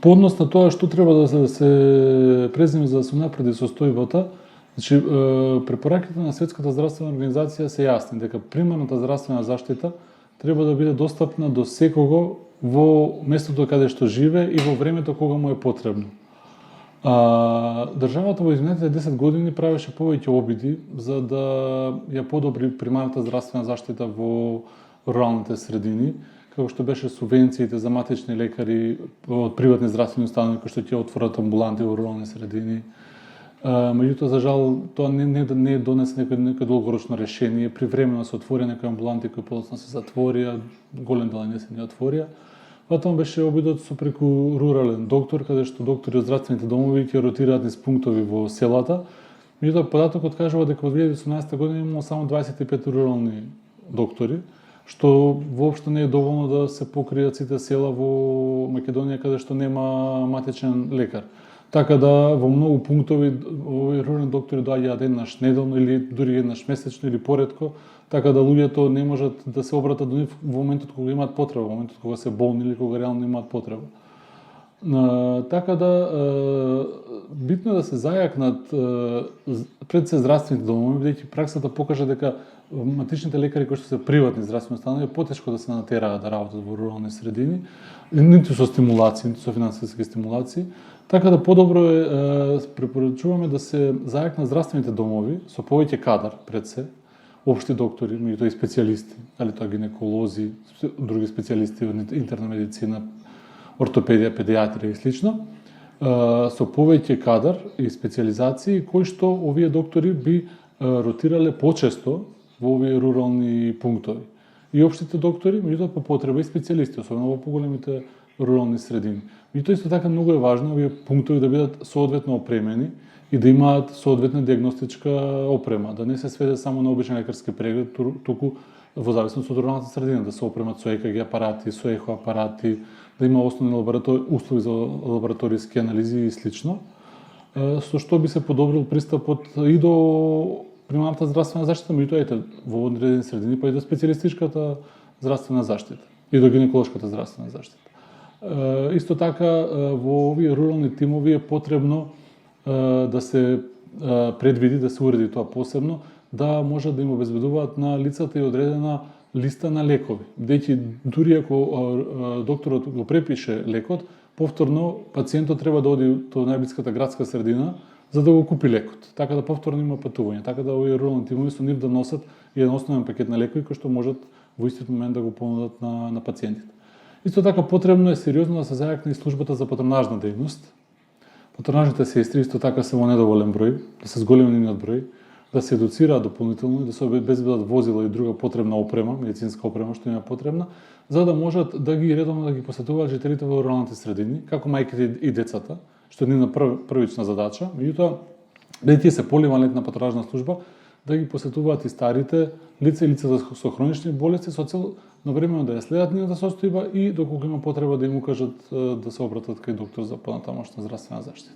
По однос на тоа што треба да се преземе за да се напреди состојбата, значи препораките на Светската здравствена организација се јасни дека примарната здравствена заштита треба да биде достапна до секого во местото каде што живее и во времето кога му е потребно. Државата во изминатите 10 години правеше повеќе обиди за да ја подобри примарната здравствена заштита во руралните средини, како што беше субвенциите за матични лекари од приватни здравствени установи кои што ќе отворат амбуланти во рурални средини. Меѓутоа, за жал, тоа не е донесе некој долгорочно решение. Привремено се отворија некои амбуланти кои подоцна се затворија, голем дел не се не отворија. Потом беше обидот со преку рурален доктор, каде што доктори од здравствените домови ќе ротираат низ пунктови во селата. Меѓутоа, податокот кажува дека во 2018 година имало само 25 рурални доктори, што воопшто не е доволно да се покријат сите села во Македонија каде што нема матичен лекар. Така да во многу пунктови овој рурални доктори доаѓаат еднаш неделно или дури еднаш месечно или поретко, така да луѓето не можат да се обратат до нив во моментот кога имаат потреба, во моментот кога се болни или кога реално имаат потреба. Така да битно е да се зајакнат пред се здравствените домови, бидејќи праксата покажа дека матичните лекари кои што се приватни здравствени установи потешко да се натераат да работат во рурални средини, ниту со стимулации, ниту со финансиски стимулации. Така да подобро е препорачуваме да се зајакнат здравствените домови со повеќе кадар пред се, општи доктори, меѓутоа и специјалисти, дали тоа гинеколози, други специјалисти од интерна медицина, ортопедија, педиатрија и слично, со повеќе кадар и специјализации кои што овие доктори би ротирале почесто во овие рурални пунктови. И општите доктори, меѓутоа по потреба и специјалисти, особено во поголемите рурални средини. Меѓутоа исто така многу е важно овие пунктови да бидат соодветно опремени и да имаат соодветна диагностичка опрема, да не се сведе само на обичен лекарски преглед, туку во зависност од руралната средина, да се опремат со ЕКГ апарати, со ехо апарати, да има основни услови за лабораториски анализи и слично, со што би се подобрил пристапот и до примарната здравствена заштита, меѓутоа ете во одредени средини па и до специјалистичката здравствена заштита и до гинеколошката здравствена заштита. Исто така во овие рурални тимови е потребно да се предвиди, да се уреди тоа посебно, да можат да им обезбедуваат на лицата и одредена листа на лекови. Бидејќи дури ако докторот го препише лекот, повторно пациентот треба да оди до најблиската градска средина за да го купи лекот. Така да повторно има патување, така да овие рурални тимови со нив да носат еден основен пакет на лекови кои што можат во истиот момент да го понудат на пациентите. Исто така потребно е сериозно да се зајакне и службата за патронажна дејност. Патронажните сестри исто така се во недоволен број, да се зголеми нивниот број, да се едуцираат дополнително и да се обезбедат возила и друга потребна опрема, медицинска опрема што им е потребна, за да можат да ги редовно да ги посетуваат жителите во руралните средини, како мајките и децата, што е нивна првична задача. Меѓутоа, бидејќи се поливалентна патронажна служба, да ги посетуваат и старите лица и лицата со хронични болести со цел навремено да ја следат нивната состојба и доколку има потреба да им укажат да се обратат кај доктор за понатамошна здравствена заштита.